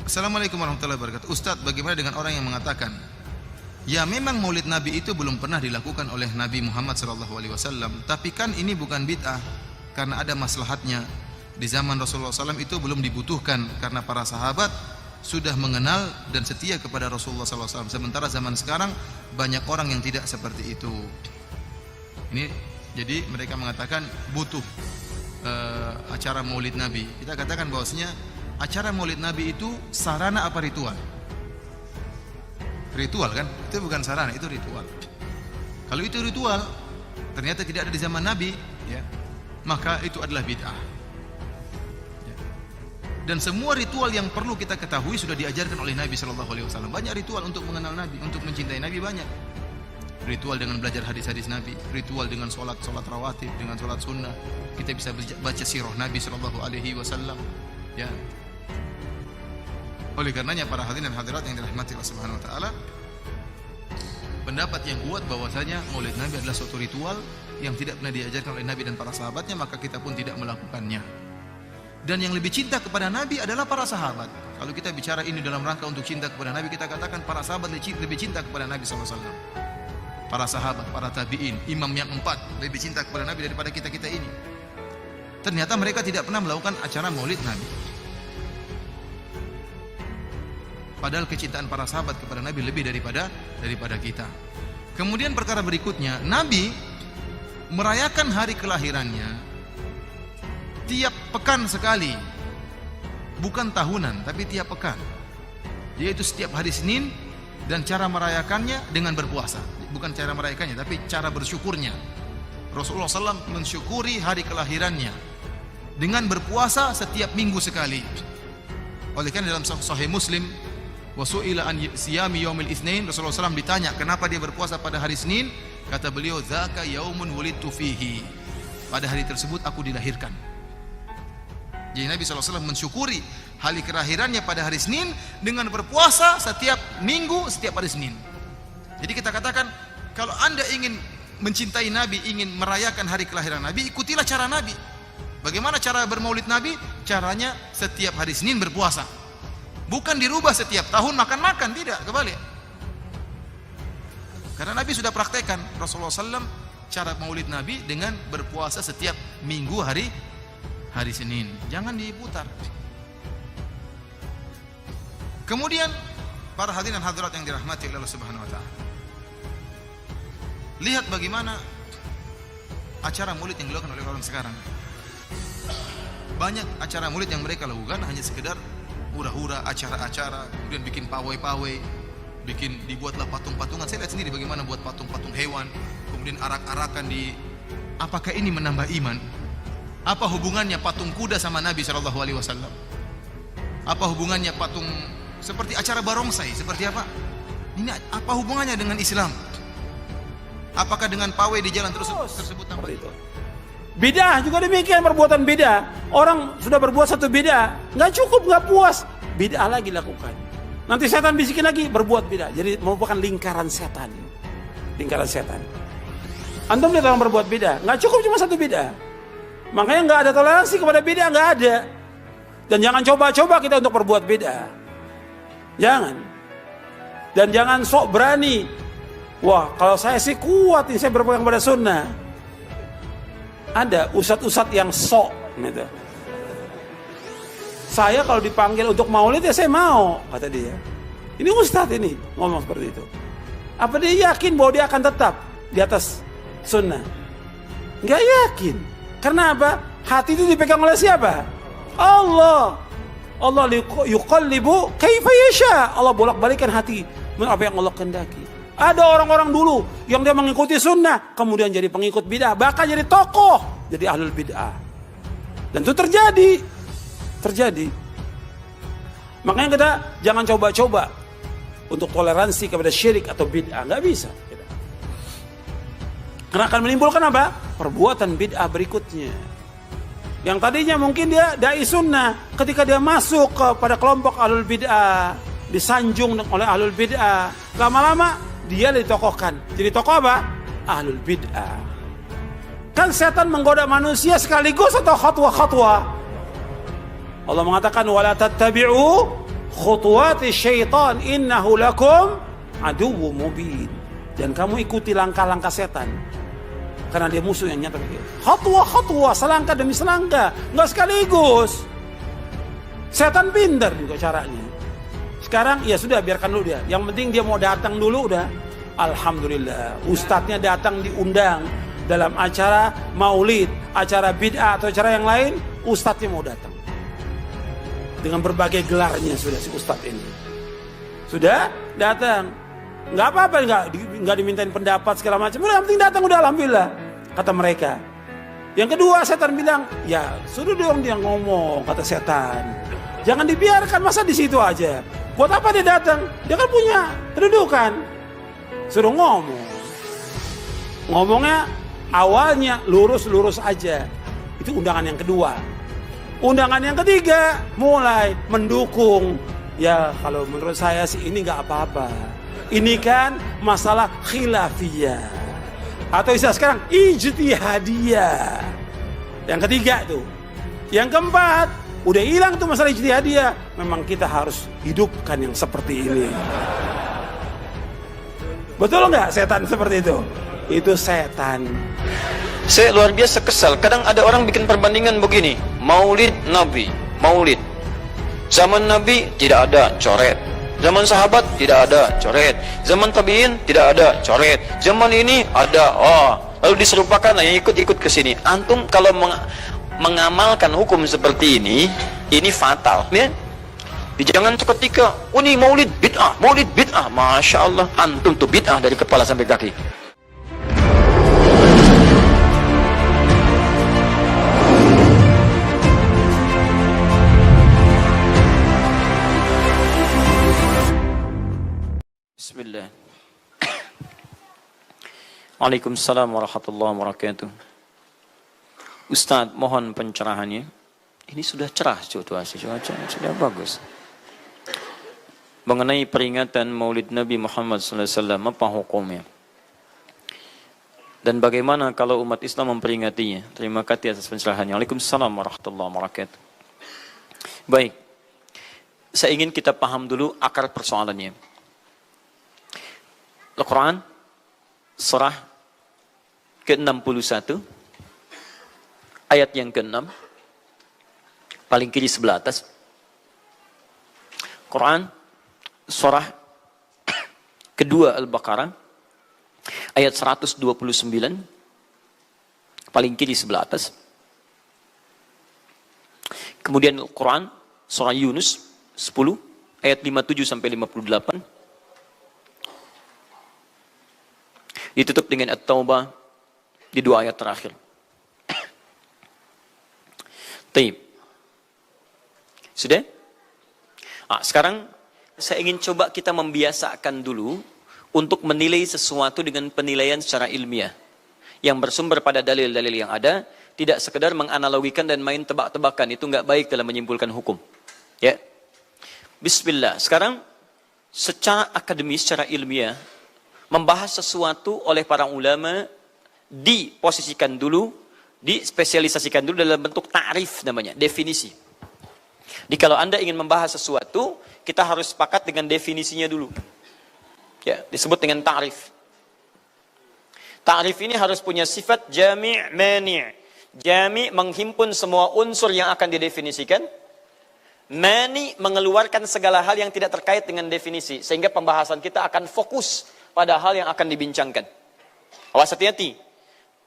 Assalamualaikum warahmatullahi wabarakatuh. Ustadz, bagaimana dengan orang yang mengatakan, ya memang maulid Nabi itu belum pernah dilakukan oleh Nabi Muhammad SAW, tapi kan ini bukan bid'ah karena ada maslahatnya. Di zaman Rasulullah SAW itu belum dibutuhkan karena para sahabat sudah mengenal dan setia kepada Rasulullah SAW. Sementara zaman sekarang banyak orang yang tidak seperti itu. Ini jadi mereka mengatakan butuh acara maulid Nabi. Kita katakan bahwasanya acara maulid Nabi itu sarana apa ritual? Ritual kan? Itu bukan sarana, itu ritual. Kalau itu ritual, ternyata tidak ada di zaman Nabi, ya, maka itu adalah bid'ah. Ya. Dan semua ritual yang perlu kita ketahui sudah diajarkan oleh Nabi SAW. Banyak ritual untuk mengenal Nabi, untuk mencintai Nabi banyak. Ritual dengan belajar hadis-hadis Nabi, ritual dengan sholat rawatib, dengan sholat sunnah. Kita bisa baca sirah Nabi SAW. Ya. Oleh karenanya para hadirin dan hadirat yang dirahmati Allah Subhanahu wa taala, pendapat yang kuat bahwasanya maulid Nabi adalah suatu ritual yang tidak pernah diajarkan oleh Nabi dan para sahabatnya, maka kita pun tidak melakukannya. Dan yang lebih cinta kepada Nabi adalah para sahabat. Kalau kita bicara ini dalam rangka untuk cinta kepada Nabi, kita katakan para sahabat lebih cinta kepada Nabi SAW. Para sahabat, para tabi'in, imam yang 4 lebih cinta kepada Nabi daripada kita-kita ini. Ternyata mereka tidak pernah melakukan acara maulid Nabi. Padahal kecintaan para sahabat kepada Nabi lebih daripada kita. Kemudian perkara berikutnya, Nabi merayakan hari kelahirannya tiap pekan sekali. Bukan tahunan, tapi tiap pekan. Yaitu setiap hari Senin, dan cara merayakannya dengan berpuasa. Bukan cara merayakannya, tapi cara bersyukurnya. Rasulullah SAW mensyukuri hari kelahirannya dengan berpuasa setiap minggu sekali. Oleh karena dalam Sahih Muslim, wasu'ila an siyami yaumil itsnain, Rasulullah SAW ditanya kenapa dia berpuasa pada hari Senin, kata beliau, dzaka yaumun wulidtu fihi, pada hari tersebut aku dilahirkan. Jadi Nabi SAW mensyukuri hari kelahirannya pada hari Senin dengan berpuasa setiap minggu, setiap hari Senin. Jadi kita katakan, kalau anda ingin mencintai Nabi, ingin merayakan hari kelahiran Nabi, ikutilah cara Nabi. Bagaimana cara bermaulid Nabi? Caranya setiap hari Senin berpuasa. Bukan dirubah setiap tahun makan-makan, tidak, kebalik. Karena Nabi sudah praktekkan, Rasulullah SAW cara maulid Nabi dengan berpuasa setiap minggu hari Senin. Jangan diputar. Kemudian para hadirin dan hadirat yang dirahmati oleh Allah Subhanahu wa taala, lihat bagaimana acara maulid yang dilakukan oleh orang sekarang. Banyak acara maulid yang mereka lakukan hanya sekedar hura-hura, acara-acara, kemudian bikin pawai-pawai, dibuatlah patung-patungan. Saya lihat sendiri bagaimana buat patung-patung hewan, kemudian arak-arakan di. Apakah ini menambah iman? Apa hubungannya patung kuda sama Nabi SAW? Apa hubungannya patung seperti acara barongsai? Seperti apa? Ini apa hubungannya dengan Islam? Apakah dengan pawai di jalan tersebut tambah itu? Bid'ah juga demikian, perbuatan bid'ah. Orang sudah berbuat satu bid'ah, nggak cukup, nggak puas, bid'ah lagi lakukan. Nanti setan bisikin lagi, berbuat bid'ah. Jadi merupakan lingkaran setan. Lingkaran setan. Antum lihat orang berbuat bid'ah, nggak cukup cuma satu bid'ah. Makanya nggak ada toleransi kepada bid'ah, nggak ada. Dan jangan coba-coba kita untuk berbuat bid'ah. Jangan. Dan jangan sok berani. Wah, kalau saya sih kuat, ini saya berpegang pada sunnah. Ada ustadz-ustadz yang sok gitu. Saya kalau dipanggil untuk maulid ya saya mau, kata dia. Ini ustadz ini ngomong seperti itu. Apa dia yakin bahwa dia akan tetap di atas sunnah? Nggak yakin. Karena apa? Hati itu dipegang oleh siapa? Allah. Allah yuqallibu kaifa yasha. Allah bolak-balikan hati menurut apa yang Allah kehendaki. Ada orang-orang dulu yang dia mengikuti sunnah, kemudian jadi pengikut bid'ah, bahkan jadi tokoh, jadi ahlul bid'ah. Dan itu terjadi. Makanya kita jangan coba-coba untuk toleransi kepada syirik atau bid'ah, nggak bisa. Karena akan menimbulkan apa? Perbuatan bid'ah berikutnya. Yang tadinya mungkin dia dai sunnah, ketika dia masuk kepada kelompok ahlul bid'ah, disanjung oleh ahlul bid'ah, lama-lama dia ditokohkan. Jadi tokoh apa? Ahlul bid'ah. Kan setan menggoda manusia sekaligus atau khatwa-khatwa. Allah mengatakan wala tattabi'u khutuwati syaitan innahu lakum aduwwum mubin. Dan kamu ikuti langkah-langkah setan. Karena dia musuh yang nyata. Khatwa, selangkah demi selangkah, enggak sekaligus. Setan pintar juga caranya. Sekarang ya sudah, biarkan dulu dia. Yang penting dia mau datang dulu udah. Alhamdulillah, ustadznya datang diundang dalam acara maulid, acara bid'ah atau acara yang lain, ustadznya mau datang. Dengan berbagai gelarnya sudah si ustadz ini. Sudah datang. Nggak apa-apa, nggak dimintain pendapat segala macam. Udah, yang penting datang udah, alhamdulillah, kata mereka. Yang kedua, setan bilang, ya suruh dong dia ngomong, kata setan. Jangan dibiarkan, masa di situ aja. Buat apa dia datang? Dia kan punya kedudukan. Suruh ngomong. Ngomongnya awalnya lurus-lurus aja. Itu undangan yang kedua. Undangan yang ketiga mulai mendukung. Ya kalau menurut saya sih ini nggak apa-apa. Ini kan masalah khilafiyah. Atau istilah sekarang ijtihadiyah. Yang ketiga tuh. Yang keempat, udah hilang tuh masalah ijtihadiyah. Memang kita harus hidupkan yang seperti ini. Betul nggak setan seperti itu? Itu setan. Saya luar biasa kesal. Kadang ada orang bikin perbandingan begini. Maulid Nabi, maulid. Zaman Nabi tidak ada coret. Zaman sahabat tidak ada coret. Zaman tabi'in tidak ada coret. Zaman ini ada. Lalu diserupakan yang ikut-ikut ke sini. Antum kalau mengamalkan hukum seperti ini fatal, ya. Jangan seketika, ini maulid bid'ah, maulid bid'ah. Masya Allah, antum tuh bid'ah dari kepala sampai kaki. Bismillah. Waalaikumsalam warahmatullahi wabarakatuh. Ustadz, mohon pencerahannya. Ini sudah cerah situasi, cuaca sudah bagus. Mengenai peringatan Maulid Nabi Muhammad SAW, apa hukumnya? Dan bagaimana kalau umat Islam memperingatinya? Terima kasih atas pencerahannya. Waalaikumsalam warahmatullahi wabarakatuh. Baik, saya ingin kita paham dulu akar persoalannya. Al-Quran surah ke-61 ayat yang ke-6 paling kiri sebelah atas. Quran surah kedua Al-Baqarah ayat 129 paling kiri sebelah atas. Kemudian Al-Quran surah Yunus 10 ayat 57 sampai 58. Ditutup dengan At-Taubah di dua ayat terakhir. Taib. Sudah? Sekarang saya ingin coba kita membiasakan dulu untuk menilai sesuatu dengan penilaian secara ilmiah yang bersumber pada dalil-dalil yang ada, tidak sekedar menganalogikan dan main tebak-tebakan. Itu nggak baik dalam menyimpulkan hukum. Ya. Bismillah. Sekarang secara akademis, secara ilmiah, membahas sesuatu oleh para ulama diposisikan dulu, dispesialisasikan dulu dalam bentuk ta'rif namanya, definisi. Jadi kalau Anda ingin membahas sesuatu, kita harus sepakat dengan definisinya dulu. Ya, disebut dengan ta'rif. Ta'rif ini harus punya sifat jami' mani'. Jami' menghimpun semua unsur yang akan didefinisikan. Mani' mengeluarkan segala hal yang tidak terkait dengan definisi, sehingga pembahasan kita akan fokus pada hal yang akan dibincangkan. Awas, hati-hati.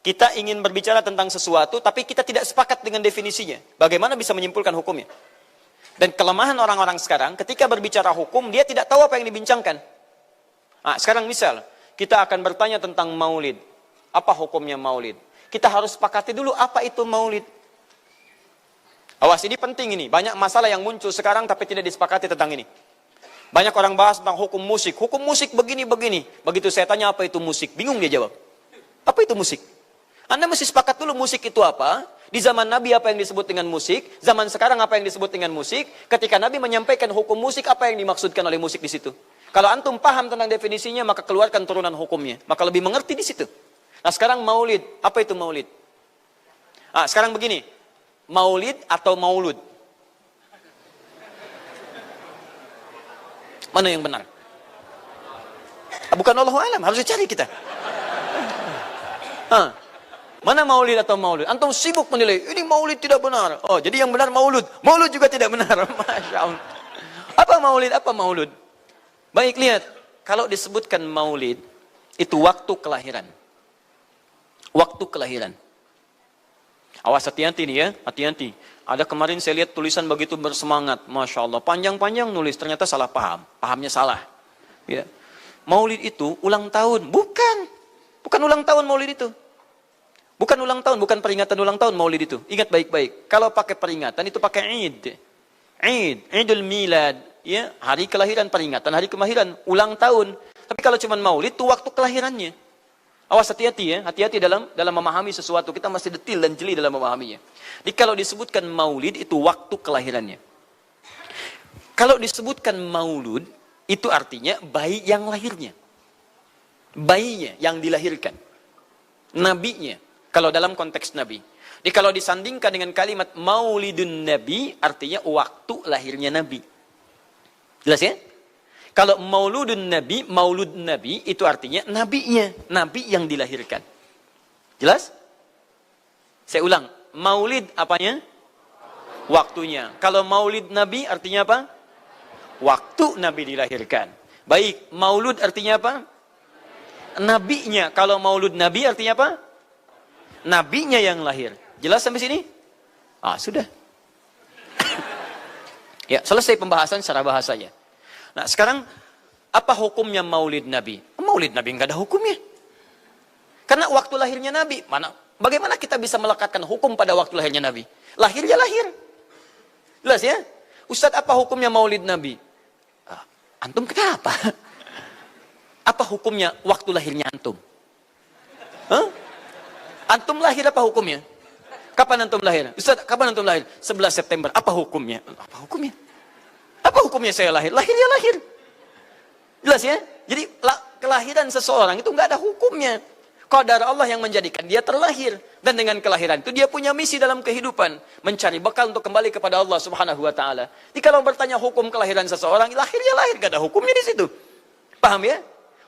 Kita ingin berbicara tentang sesuatu, tapi kita tidak sepakat dengan definisinya. Bagaimana bisa menyimpulkan hukumnya? Dan kelemahan orang-orang sekarang, ketika berbicara hukum, dia tidak tahu apa yang dibincangkan. Sekarang misal, kita akan bertanya tentang maulid. Apa hukumnya maulid? Kita harus sepakati dulu apa itu maulid. Awas, ini penting ini. Banyak masalah yang muncul sekarang, tapi tidak disepakati tentang ini. Banyak orang bahas tentang hukum musik. Hukum musik begini-begini. Begitu saya tanya apa itu musik, bingung dia jawab. Apa itu musik? Anda mesti sepakat dulu musik itu apa. Di zaman Nabi apa yang disebut dengan musik. Zaman sekarang apa yang disebut dengan musik. Ketika Nabi menyampaikan hukum musik, apa yang dimaksudkan oleh musik di situ. Kalau antum paham tentang definisinya, maka keluarkan turunan hukumnya. Maka lebih mengerti di situ. Nah sekarang maulid. Apa itu maulid? Sekarang begini. Maulid atau maulud? Mana yang benar? Bukan Allahu alam, harus dicari kita. Mana maulid atau maulud? Antum sibuk menilai, ini maulid tidak benar. Oh, jadi yang benar maulud. Maulud juga tidak benar. Masya Allah. Apa maulid? Apa maulud? Baik, lihat. Kalau disebutkan maulid, itu waktu kelahiran. Waktu kelahiran. Awas, hati-hati nih ya, hati-hati. Ada kemarin saya lihat tulisan begitu bersemangat. Masya Allah, panjang-panjang nulis, ternyata salah paham. Pahamnya salah. Ya. Maulid itu ulang tahun. Bukan. Bukan ulang tahun maulid itu. Bukan ulang tahun, bukan peringatan ulang tahun maulid itu. Ingat baik-baik. Kalau pakai peringatan itu pakai Id. Idul Milad. Ya, hari kelahiran, peringatan hari kelahiran, ulang tahun. Tapi kalau cuma maulid itu waktu kelahirannya. Awas, hati-hati ya. Hati-hati dalam memahami sesuatu. Kita masih detil dan jeli dalam memahaminya. Jadi kalau disebutkan maulid itu waktu kelahirannya. Kalau disebutkan maulud itu artinya bayi yang lahirnya. Bayinya yang dilahirkan. Nabinya. Kalau dalam konteks Nabi. Jadi kalau disandingkan dengan kalimat maulidun Nabi, artinya waktu lahirnya Nabi. Jelas ya? Kalau mauludun Nabi, maulud Nabi, itu artinya nabinya. Nabi yang dilahirkan. Jelas? Saya ulang. Maulid apanya? Waktunya. Kalau maulid Nabi artinya apa? Waktu Nabi dilahirkan. Baik, maulud artinya apa? Nabinya. Kalau maulud Nabi artinya apa? Nabinya yang lahir. Jelas sampai sini? Sudah. Ya, selesai pembahasan secara bahasanya. Nah, sekarang apa hukumnya maulid Nabi? Maulid Nabi enggak ada hukumnya. Karena waktu lahirnya Nabi, bagaimana kita bisa melekatkan hukum pada waktu lahirnya Nabi? Lahir ya lahir. Jelas ya? Ustaz, apa hukumnya maulid Nabi? Antum kenapa? Apa hukumnya waktu lahirnya antum? Antum lahir apa hukumnya? Kapan antum lahir? Ustaz, kapan antum lahir? 11 September. Apa hukumnya? Apa hukumnya? Apa hukumnya saya lahir? Lahir ya lahir. Jelas ya? Jadi kelahiran seseorang itu nggak ada hukumnya. Qadar Allah yang menjadikan dia terlahir. Dan dengan kelahiran itu dia punya misi dalam kehidupan. Mencari bekal untuk kembali kepada Allah subhanahu wa ta'ala. Jadi kalau bertanya hukum kelahiran seseorang, lahir ya lahir. Nggak ada hukumnya di situ. Paham ya?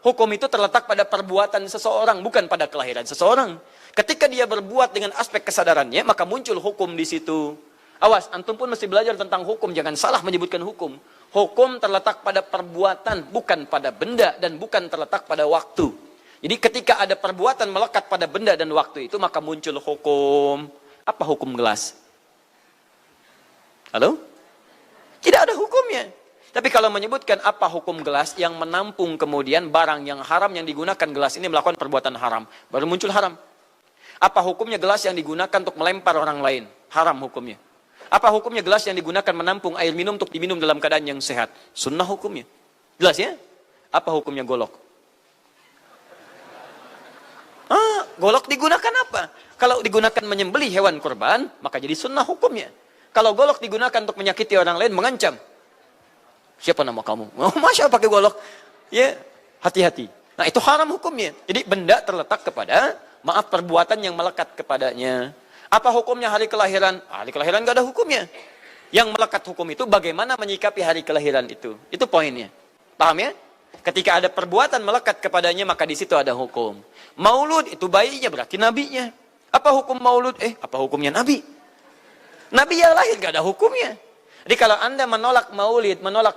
Hukum itu terletak pada perbuatan seseorang, bukan pada kelahiran seseorang. Ketika dia berbuat dengan aspek kesadarannya, maka muncul hukum di situ. Awas, antum pun mesti belajar tentang hukum, jangan salah menyebutkan hukum. Hukum terletak pada perbuatan, bukan pada benda, dan bukan terletak pada waktu. Jadi ketika ada perbuatan melekat pada benda dan waktu itu, maka muncul hukum. Apa hukum gelas? Halo? Tidak ada hukumnya. Tapi kalau menyebutkan apa hukum gelas yang menampung kemudian barang yang haram yang digunakan gelas ini melakukan perbuatan haram, baru muncul haram. Apa hukumnya gelas yang digunakan untuk melempar orang lain? Haram hukumnya. Apa hukumnya gelas yang digunakan menampung air minum untuk diminum dalam keadaan yang sehat? Sunnah hukumnya. Jelas ya? Apa hukumnya golok? Golok digunakan apa? Kalau digunakan menyembelih hewan kurban, maka jadi sunnah hukumnya. Kalau golok digunakan untuk menyakiti orang lain, mengancam. Siapa nama kamu? Masya pakai golok. Ya, hati-hati. Nah, itu haram hukumnya. Jadi benda terletak kepada perbuatan yang melekat kepadanya. Apa hukumnya hari kelahiran? Hari kelahiran nggak ada hukumnya. Yang melekat hukum itu bagaimana menyikapi hari kelahiran itu. Itu poinnya. Paham ya? Ketika ada perbuatan melekat kepadanya, maka di situ ada hukum. Maulud itu bayinya berarti nabinya. Apa hukum maulud? Apa hukumnya nabi? Nabi yang lahir nggak ada hukumnya. Jadi kalau Anda menolak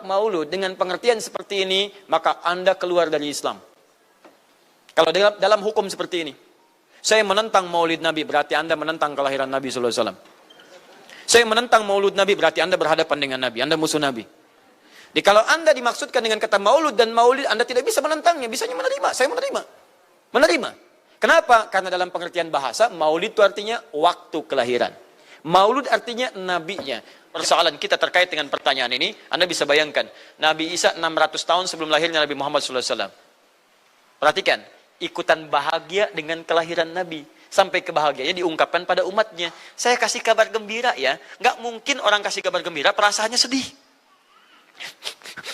maulud dengan pengertian seperti ini, maka Anda keluar dari Islam. Kalau dalam hukum seperti ini, saya menentang maulid Nabi, berarti Anda menentang kelahiran Nabi sallallahu alaihi wasallam. Saya menentang maulud Nabi, berarti Anda berhadapan dengan Nabi, Anda musuh Nabi. Jadi kalau Anda dimaksudkan dengan kata maulud dan maulid, Anda tidak bisa menentangnya, bisanya menerima. Saya menerima. Menerima. Kenapa? Karena dalam pengertian bahasa, maulid itu artinya waktu kelahiran. Maulud artinya nabinya. Persoalan kita terkait dengan pertanyaan ini, Anda bisa bayangkan, Nabi Isa 600 tahun sebelum lahirnya Nabi Muhammad SAW. Perhatikan, ikutan bahagia dengan kelahiran Nabi. Sampai kebahagiaannya diungkapkan pada umatnya. Saya kasih kabar gembira ya, nggak mungkin orang kasih kabar gembira perasaannya sedih.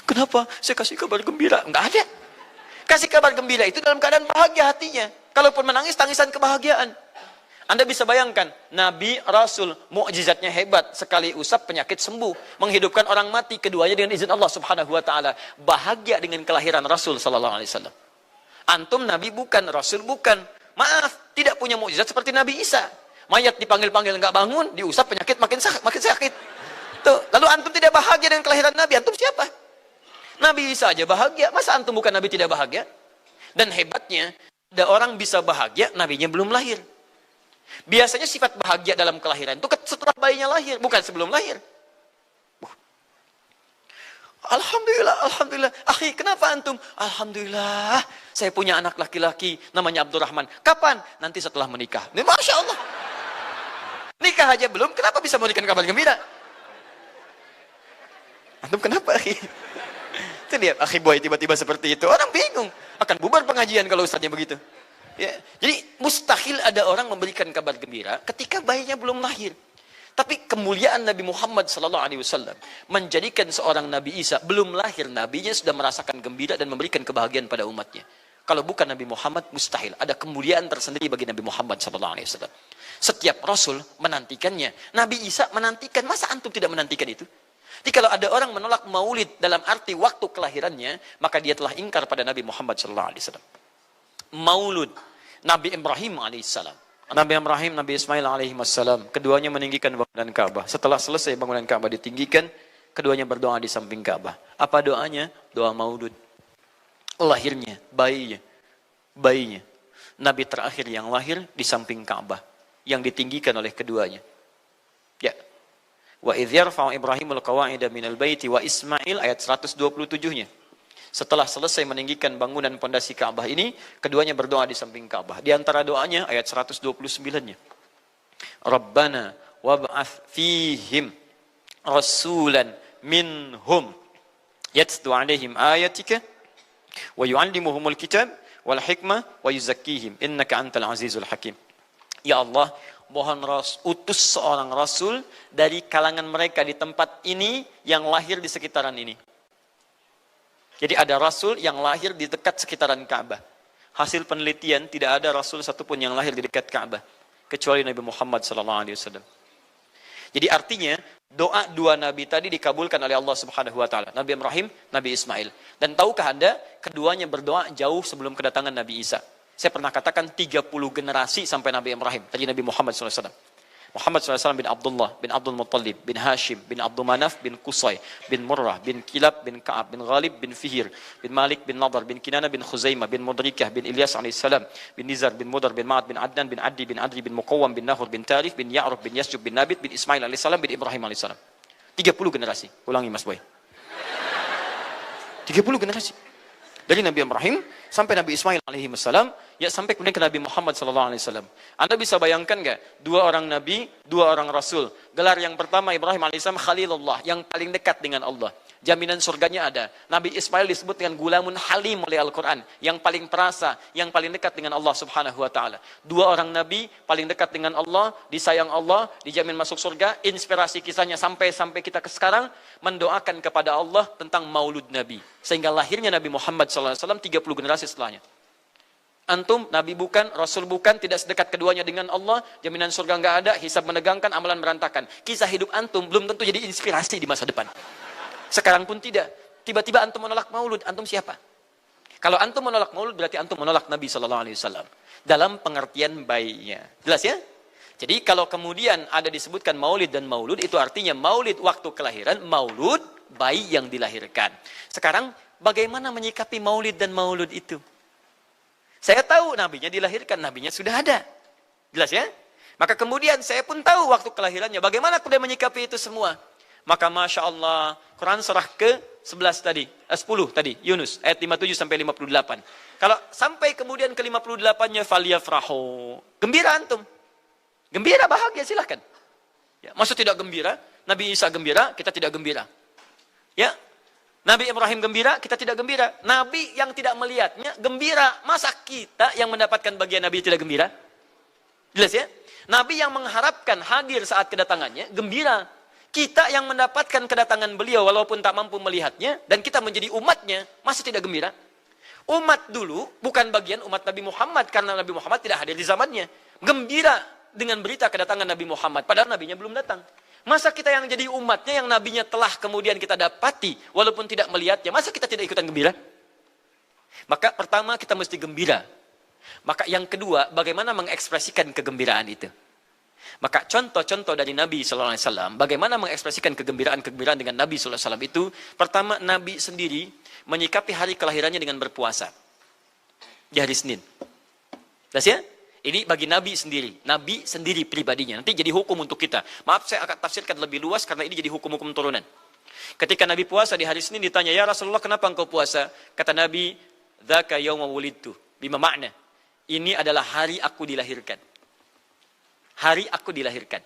Kenapa saya kasih kabar gembira? Nggak ada. Kasih kabar gembira itu dalam keadaan bahagia hatinya. Kalaupun menangis, tangisan kebahagiaan. Anda bisa bayangkan, Nabi, Rasul, mukjizatnya hebat, sekali usap penyakit sembuh, menghidupkan orang mati, keduanya dengan izin Allah Subhanahu wa taala. Bahagia dengan kelahiran Rasul sallallahu alaihi wasallam. Antum Nabi bukan, Rasul bukan. Maaf, tidak punya mukjizat seperti Nabi Isa. Mayat dipanggil-panggil enggak bangun, diusap penyakit makin sakit. Tuh, lalu antum tidak bahagia dengan kelahiran Nabi, antum siapa? Nabi Isa aja bahagia, masa antum bukan Nabi tidak bahagia? Dan hebatnya, ada orang bisa bahagia, nabinya belum lahir. Biasanya sifat bahagia dalam kelahiran itu setelah bayinya lahir, bukan sebelum lahir. Alhamdulillah, alhamdulillah. Akhi, kenapa antum? Alhamdulillah, saya punya anak laki-laki namanya Abdurrahman. Kapan? Nanti setelah menikah. Ini Masya Allah. Nikah aja belum, kenapa bisa memberikan kabar gembira? Antum kenapa, akhi? Itu dia, akhi boy tiba-tiba seperti itu. Orang bingung. Akan bubar pengajian kalau ustaznya begitu. Ya, jadi mustahil ada orang memberikan kabar gembira ketika bayinya belum lahir. Tapi kemuliaan Nabi Muhammad SAW menjadikan seorang Nabi Isa belum lahir, nabinya sudah merasakan gembira dan memberikan kebahagiaan pada umatnya. Kalau bukan Nabi Muhammad, mustahil. Ada kemuliaan tersendiri bagi Nabi Muhammad SAW. Setiap Rasul menantikannya. Nabi Isa menantikan. Masa antum tidak menantikan itu? Jadi kalau ada orang menolak maulid dalam arti waktu kelahirannya, maka dia telah ingkar pada Nabi Muhammad SAW. Maulud Nabi Ibrahim alaihissalam, Nabi Ibrahim, Nabi Ismail alaihissalam, keduanya meninggikan bangunan Ka'bah. Setelah selesai bangunan Ka'bah ditinggikan, keduanya berdoa di samping Ka'bah. Apa doanya? Doa maulud. Lahirnya, bayinya. Nabi terakhir yang lahir di samping Ka'bah, yang ditinggikan oleh keduanya. Ya. Wa idh yarfa'u Ibrahimul qawa'ida minal baiti wa Ismail, ayat 127-nya. Setelah selesai meninggikan bangunan pondasi Ka'bah ini, keduanya berdoa di samping Ka'bah. Di antara doanya ayat 129-nya. Rabbana wab'ath fihim rasulan minhum yatlu 'alaihim ayatika wa yu'allimuhumul kitab wal hikmah wa yuzakkihim innaka antal azizul hakim. Ya Allah, mohon utus seorang rasul dari kalangan mereka di tempat ini yang lahir di sekitaran ini. Jadi ada rasul yang lahir di dekat sekitaran Ka'bah. Hasil penelitian tidak ada rasul satupun yang lahir di dekat Ka'bah kecuali Nabi Muhammad SAW. Jadi artinya doa dua nabi tadi dikabulkan oleh Allah Subhanahu wa taala. Nabi Ibrahim, Nabi Ismail. Dan tahukah Anda, keduanya berdoa jauh sebelum kedatangan Nabi Isa. Saya pernah katakan 30 generasi sampai Nabi Ibrahim, tadi Nabi Muhammad SAW. Muhammad SAW bin Abdullah, bin Abdul Muttalib, bin Hashim, bin Abdul Manaf, bin Qusay, bin Murrah, bin Kilab, bin Ka'ab, bin Ghalib, bin Fihir, bin Malik, bin Nadar, bin Kinana, bin Khuzaimah, bin Mudrikah, bin Ilyas AS, bin Nizar, bin Mudar, bin Ma'ad, bin Adnan, bin Addi, bin Adri, bin Muqawwam, bin Nahur, bin Tarif, bin Ya'ruf, bin Yasjub, bin Nabit, bin Ismail AS, bin Ibrahim AS. 30 generasi. Ulangi Mas Boy. 30 generasi. Dari Nabi Ibrahim sampai Nabi Ismail alaihissalam, ya sampai kemudian ke Nabi Muhammad sallallahu alaihi wasallam. Anda bisa bayangkan enggak? Dua orang nabi, dua orang rasul. Gelar yang pertama Ibrahim alaihissalam Khalilullah, yang paling dekat dengan Allah. Jaminan surganya ada. Nabi Ismail disebut dengan gulamun halim oleh Al-Quran, yang paling perasa, yang paling dekat dengan Allah Subhanahu wa taala. Dua orang nabi paling dekat dengan Allah, disayang Allah, dijamin masuk surga. Inspirasi kisahnya sampai kita ke sekarang mendoakan kepada Allah tentang maulud Nabi, sehingga lahirnya Nabi Muhammad SAW 30 generasi setelahnya. Antum, Nabi bukan, Rasul bukan, tidak sedekat keduanya dengan Allah, jaminan surga nggak ada, hisab menegangkan, amalan berantakan. Kisah hidup antum belum tentu jadi inspirasi di masa depan. Sekarang pun tidak. Tiba-tiba antum menolak maulud, antum siapa? Kalau antum menolak maulud, berarti antum menolak Nabi SAW. Dalam pengertian baiknya. Jelas ya? Jadi kalau kemudian ada disebutkan maulid dan maulud, itu artinya maulid waktu kelahiran, maulud bayi yang dilahirkan. Sekarang bagaimana menyikapi maulid dan maulud itu? Saya tahu nabinya dilahirkan, nabinya sudah ada. Jelas ya? Maka kemudian saya pun tahu waktu kelahirannya. Bagaimana kemudian menyikapi itu semua? Maka Masya Allah, Quran surah ke-11 tadi, 10 tadi, Yunus, ayat 57 sampai 58. Kalau sampai kemudian ke 58-nya, faliyafrahu. Gembira antum. Gembira, bahagia, silahkan. Ya, maksud tidak gembira, Nabi Isa gembira, kita tidak gembira. Ya, Nabi Ibrahim gembira, kita tidak gembira. Nabi yang tidak melihatnya gembira. Masa kita yang mendapatkan bagian Nabi tidak gembira? Jelas ya? Nabi yang mengharapkan hadir saat kedatangannya gembira. Kita yang mendapatkan kedatangan beliau walaupun tak mampu melihatnya dan kita menjadi umatnya, masa tidak gembira? Umat dulu bukan bagian umat Nabi Muhammad karena Nabi Muhammad tidak hadir di zamannya. Gembira dengan berita kedatangan Nabi Muhammad, padahal nabinya belum datang. Masa kita yang jadi umatnya, yang nabinya telah kemudian kita dapati, walaupun tidak melihatnya, masa kita tidak ikutan gembira? Maka pertama kita mesti gembira. Maka yang kedua, bagaimana mengekspresikan kegembiraan itu? Maka contoh-contoh dari Nabi SAW, bagaimana mengekspresikan kegembiraan-kegembiraan dengan Nabi SAW itu, pertama Nabi sendiri menyikapi hari kelahirannya dengan berpuasa. Di hari Senin. Jelas ya? Ini bagi Nabi sendiri pribadinya. Nanti jadi hukum untuk kita. Maaf, saya akan tafsirkan lebih luas karena ini jadi hukum-hukum turunan. Ketika Nabi puasa di hari Senin ditanya, ya Rasulullah kenapa engkau puasa? Kata Nabi, dzaka yauma wulidtu. Bima makna? Ini adalah hari aku dilahirkan. Hari aku dilahirkan.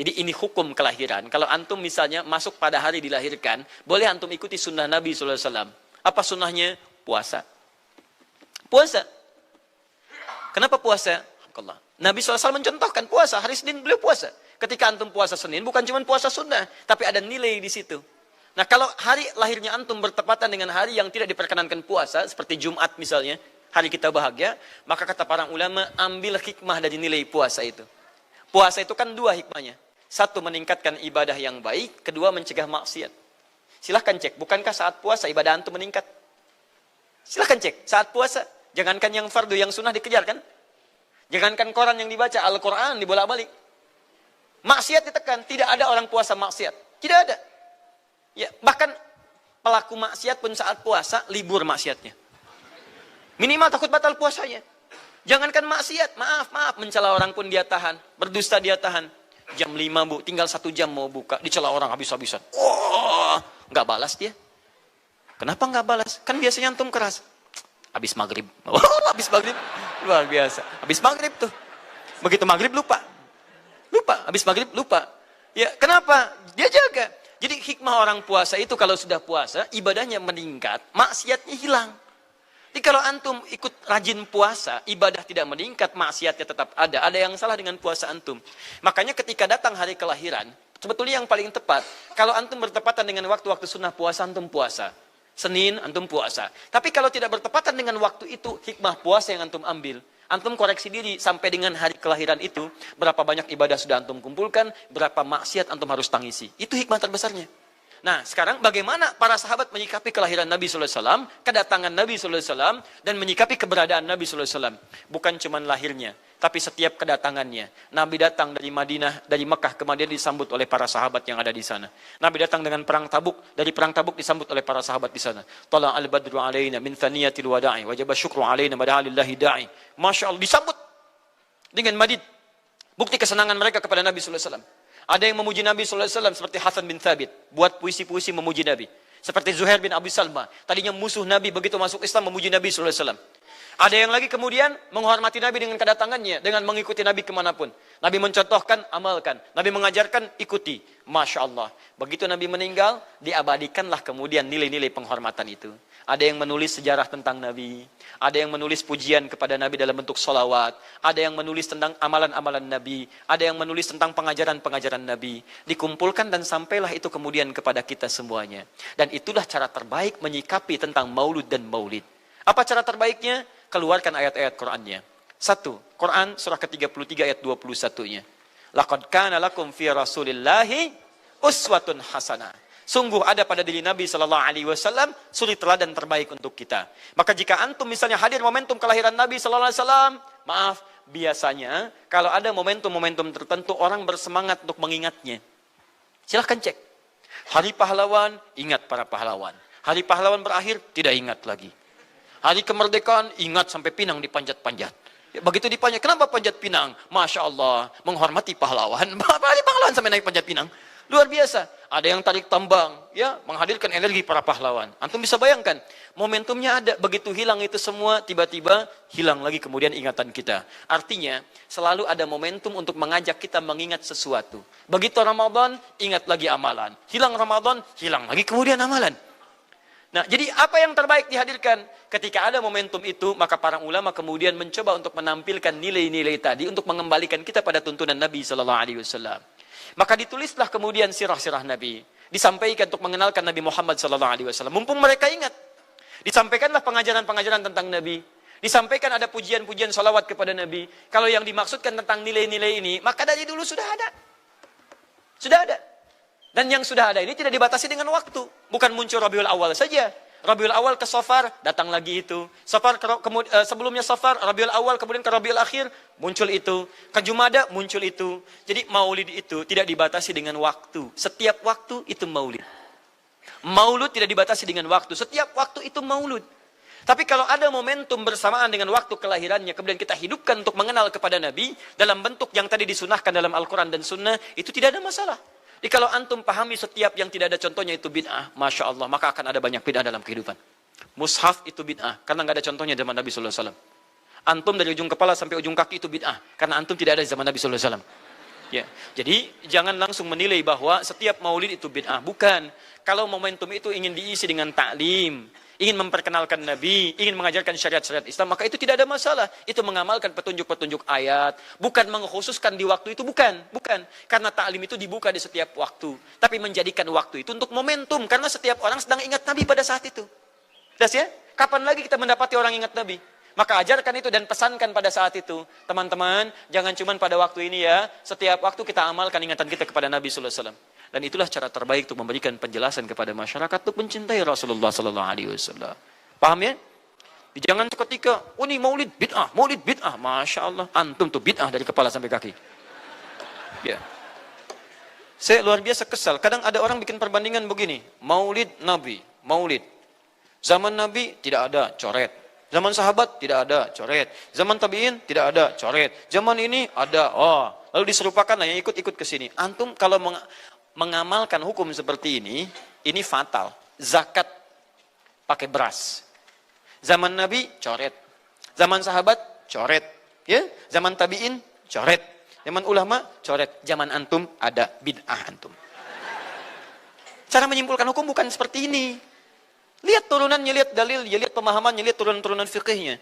Jadi ini hukum kelahiran. Kalau antum misalnya masuk pada hari dilahirkan, boleh antum ikuti sunnah Nabi SAW. Apa sunnahnya? Puasa. Puasa. Kenapa puasa? Nabi SAW mencontohkan puasa. Hari Senin beliau puasa. Ketika antum puasa Senin, bukan cuma puasa sunnah, tapi ada nilai di situ. Nah, kalau hari lahirnya antum bertepatan dengan hari yang tidak diperkenankan puasa, seperti Jumat misalnya, hari kita bahagia, maka kata para ulama, ambil hikmah dari nilai puasa itu. Puasa itu kan dua hikmahnya. Satu, meningkatkan ibadah yang baik. Kedua, mencegah maksiat. Silahkan cek, bukankah saat puasa ibadah antum meningkat? Silahkan cek, saat puasa, jangankan yang fardu, yang sunnah dikejar kan? Jangankan Quran yang dibaca, Al-Quran dibolak-balik. Maksiat ditekan, tidak ada orang puasa maksiat. Tidak ada. Ya, bahkan pelaku maksiat pun saat puasa, libur maksiatnya. Minimal takut batal puasanya. Jangankan maksiat, maaf, mencela orang pun dia tahan. Berdusta dia tahan. Jam 5 bu, tinggal 1 jam mau buka, dicela orang habis-habisan. Oh, nggak balas dia. Kenapa nggak balas? Kan biasanya antum keras. Habis maghrib. Oh, habis maghrib. Luar biasa. Habis maghrib tuh. Begitu maghrib lupa. Habis maghrib lupa. Ya, kenapa? Dia jaga. Jadi hikmah orang puasa itu kalau sudah puasa, ibadahnya meningkat, maksiatnya hilang. Jadi kalau antum ikut rajin puasa, ibadah tidak meningkat, maksiatnya tetap ada. Ada yang salah dengan puasa antum. Makanya ketika datang hari kelahiran, sebetulnya yang paling tepat, kalau antum bertepatan dengan waktu-waktu sunnah puasa, antum puasa. Senin, antum puasa. Tapi kalau tidak bertepatan dengan waktu itu, hikmah puasa yang antum ambil. Antum koreksi diri sampai dengan hari kelahiran itu, berapa banyak ibadah sudah antum kumpulkan, berapa maksiat antum harus tangisi. Itu hikmah terbesarnya. Nah, sekarang bagaimana para sahabat menyikapi kelahiran Nabi SAW, kedatangan Nabi SAW, dan menyikapi keberadaan Nabi SAW. Bukan cuma lahirnya, tapi setiap kedatangannya. Nabi datang dari Madinah, dari Mekah ke Madinah disambut oleh para sahabat yang ada di sana. Nabi datang dengan perang Tabuk, dari perang Tabuk disambut oleh para sahabat di sana. Tala al-badru alaina min thaniyatil wada'i, wajaba syukru alaina bada'alillahi da'i. Masya Allah, disambut dengan madid. Bukti kesenangan mereka kepada Nabi SAW. Ada yang memuji Nabi SAW seperti Hasan bin Thabit, buat puisi-puisi memuji Nabi. Seperti Zuhair bin Abi Salma, tadinya musuh Nabi, begitu masuk Islam memuji Nabi SAW. Ada yang lagi kemudian menghormati Nabi dengan kedatangannya, dengan mengikuti Nabi kemanapun. Nabi mencontohkan, amalkan. Nabi mengajarkan, ikuti. Masya Allah. Begitu Nabi meninggal, diabadikanlah kemudian nilai-nilai penghormatan itu. Ada yang menulis sejarah tentang Nabi. Ada yang menulis pujian kepada Nabi dalam bentuk sholawat. Ada yang menulis tentang amalan-amalan Nabi. Ada yang menulis tentang pengajaran-pengajaran Nabi. Dikumpulkan dan sampailah itu kemudian kepada kita semuanya. Dan itulah cara terbaik menyikapi tentang maulud dan maulid. Apa cara terbaiknya? Keluarkan ayat-ayat Qur'annya. 1. Quran surah ke-33 ayat 21-nya. Laqad kana lakum fi Rasulillahi uswatun hasanah. Sungguh ada pada diri Nabi SAW suri teladan terbaik untuk kita. Maka jika antum misalnya hadir momentum kelahiran Nabi SAW, maaf, biasanya kalau ada momentum-momentum tertentu orang bersemangat untuk mengingatnya. Silahkan cek. Hari pahlawan, ingat para pahlawan. Hari pahlawan berakhir, tidak ingat lagi. Hari kemerdekaan, ingat sampai pinang dipanjat-panjat. Begitu dipanjat, kenapa panjat pinang? Masya Allah, menghormati pahlawan. Hari pahlawan sampai naik panjat pinang. Luar biasa. Ada yang tarik tambang, ya, menghadirkan energi para pahlawan. Antum bisa bayangkan, momentumnya ada. Begitu hilang itu semua, tiba-tiba hilang lagi kemudian ingatan kita. Artinya, selalu ada momentum untuk mengajak kita mengingat sesuatu. Begitu Ramadan, ingat lagi amalan. Hilang Ramadan, hilang lagi kemudian amalan. Nah, jadi apa yang terbaik dihadirkan? Ketika ada momentum itu, maka para ulama kemudian mencoba untuk menampilkan nilai-nilai tadi untuk mengembalikan kita pada tuntunan Nabi SAW. Maka ditulislah kemudian sirah-sirah Nabi. Disampaikan untuk mengenalkan Nabi Muhammad SAW. Mumpung mereka ingat. Disampaikanlah pengajaran-pengajaran tentang Nabi. Disampaikan ada pujian-pujian salawat kepada Nabi. Kalau yang dimaksudkan tentang nilai-nilai ini, maka dari dulu sudah ada. Sudah ada. Dan yang sudah ada ini tidak dibatasi dengan waktu. Bukan muncul Rabiul Awal saja. Rabiul Awal ke Safar, datang lagi itu. Safar sebelumnya Safar, Rabiul Awal, kemudian ke Rabiul Akhir, muncul itu. Ke Jumada, muncul itu. Jadi maulid itu tidak dibatasi dengan waktu. Setiap waktu itu maulid. Maulud tidak dibatasi dengan waktu. Setiap waktu itu maulud. Tapi kalau ada momentum bersamaan dengan waktu kelahirannya, kemudian kita hidupkan untuk mengenal kepada Nabi, dalam bentuk yang tadi disunahkan dalam Al-Quran dan Sunnah, itu tidak ada masalah. Jadi kalau antum pahami setiap yang tidak ada contohnya itu bid'ah, Masya Allah, maka akan ada banyak bid'ah dalam kehidupan. Mushaf itu bid'ah, karena nggak ada contohnya zaman Nabi SAW. Antum dari ujung kepala sampai ujung kaki itu bid'ah, karena antum tidak ada di zaman Nabi SAW. Ya, jadi jangan langsung menilai bahwa setiap maulid itu bid'ah. Bukan. Kalau momentum itu ingin diisi dengan taklim, ingin memperkenalkan Nabi, ingin mengajarkan syariat-syariat Islam, maka itu tidak ada masalah. Itu mengamalkan petunjuk-petunjuk ayat, bukan mengkhususkan di waktu itu, bukan. Karena taklim itu dibuka di setiap waktu. Tapi menjadikan waktu itu untuk momentum, karena setiap orang sedang ingat Nabi pada saat itu. Jelas ya? Kapan lagi kita mendapati orang ingat Nabi? Maka ajarkan itu dan pesankan pada saat itu. Teman-teman, jangan cuma pada waktu ini ya. Setiap waktu kita amalkan ingatan kita kepada Nabi SAW. Dan itulah cara terbaik untuk memberikan penjelasan kepada masyarakat untuk mencintai Rasulullah SAW. Paham ya? Jangan seketika, oh ini maulid bid'ah. Masya Allah. Antum tuh bid'ah dari kepala sampai kaki. Ya. Saya luar biasa kesal. Kadang ada orang bikin perbandingan begini. Maulid Nabi. Maulid. Zaman Nabi tidak ada coret. Zaman sahabat tidak ada coret. Zaman tabi'in tidak ada coret. Zaman ini ada. Oh, lalu diserupakan lah yang ikut-ikut ke sini. Antum kalau mengamalkan hukum seperti ini fatal. Zakat pakai beras. Zaman Nabi coret. Zaman sahabat coret. Ya, zaman tabi'in coret. Zaman ulama coret. Zaman antum ada bid'ah antum. Cara menyimpulkan hukum bukan seperti ini. Lihat turunannya, lihat dalilnya, lihat pemahamannya, lihat turunan-turunan fikihnya.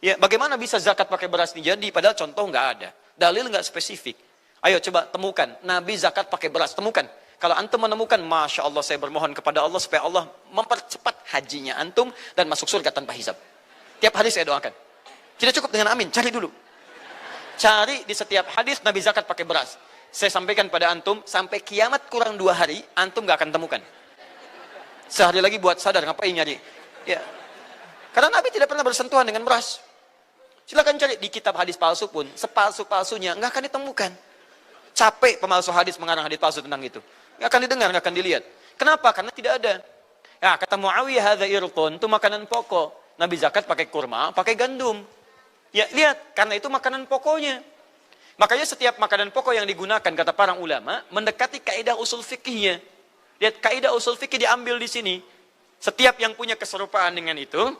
Ya, bagaimana bisa zakat pakai beras ini jadi? Padahal contoh nggak ada, dalil nggak spesifik. Ayo coba temukan, Nabi zakat pakai beras, temukan. Kalau antum menemukan, Masya Allah, saya bermohon kepada Allah supaya Allah mempercepat hajinya antum dan masuk surga tanpa hisab. Tiap hari saya doakan. Tidak cukup dengan amin, cari dulu. Cari di setiap hadis Nabi zakat pakai beras. Saya sampaikan pada antum, sampai kiamat kurang 2 hari, antum nggak akan temukan. Sehari lagi buat sadar, ngapain nyari? Ya. Karena Nabi tidak pernah bersentuhan dengan beras. Silakan cari di kitab hadis palsu pun, sepalsu-palsunya nggak akan ditemukan. Capek pemalsu hadis mengarang hadis palsu tentang itu. Nggak akan didengar, nggak akan dilihat. Kenapa? Karena tidak ada. Ya, kata Muawiyah, hadza irqun, itu makanan pokok. Nabi zakat pakai kurma, pakai gandum. Ya, lihat, karena itu makanan pokoknya. Makanya setiap makanan pokok yang digunakan, kata para ulama, mendekati kaidah usul fikihnya. Lihat, kaidah usul fikih diambil di sini. Setiap yang punya keserupaan dengan itu,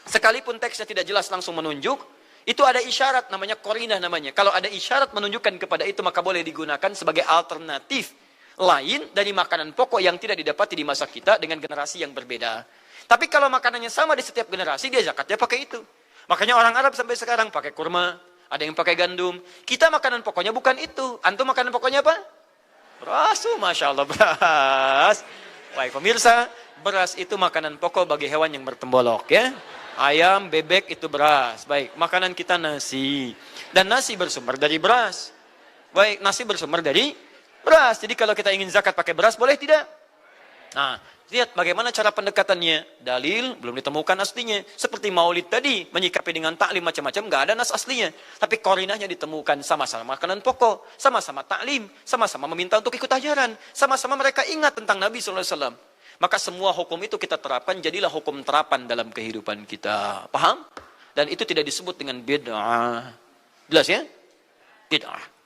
sekalipun teksnya tidak jelas langsung menunjuk, itu ada isyarat, namanya qarinah namanya. Kalau ada isyarat menunjukkan kepada itu, maka boleh digunakan sebagai alternatif lain dari makanan pokok yang tidak didapati di masa kita dengan generasi yang berbeda. Tapi kalau makanannya sama di setiap generasi, dia zakatnya pakai itu. Makanya orang Arab sampai sekarang pakai kurma, ada yang pakai gandum. Kita makanan pokoknya bukan itu. Antum makanan pokoknya apa? Beras, Masya Allah, beras. Baik pemirsa, beras itu makanan pokok bagi hewan yang bertembolok ya. Ayam, bebek itu beras. Baik, makanan kita nasi. Dan nasi bersumber dari beras. Baik, nasi bersumber dari beras. Jadi kalau kita ingin zakat pakai beras, boleh tidak? Nah, lihat bagaimana cara pendekatannya. Dalil belum ditemukan aslinya. Seperti maulid tadi, menyikapi dengan taklim macam-macam, nggak ada nas aslinya. Tapi korinahnya ditemukan, sama-sama makanan pokok, sama-sama taklim, sama-sama meminta untuk ikut ajaran, sama-sama mereka ingat tentang Nabi SAW. Maka semua hukum itu kita terapkan, jadilah hukum terapan dalam kehidupan kita. Paham? Dan itu tidak disebut dengan bid'ah. Jelas ya? Bid'ah.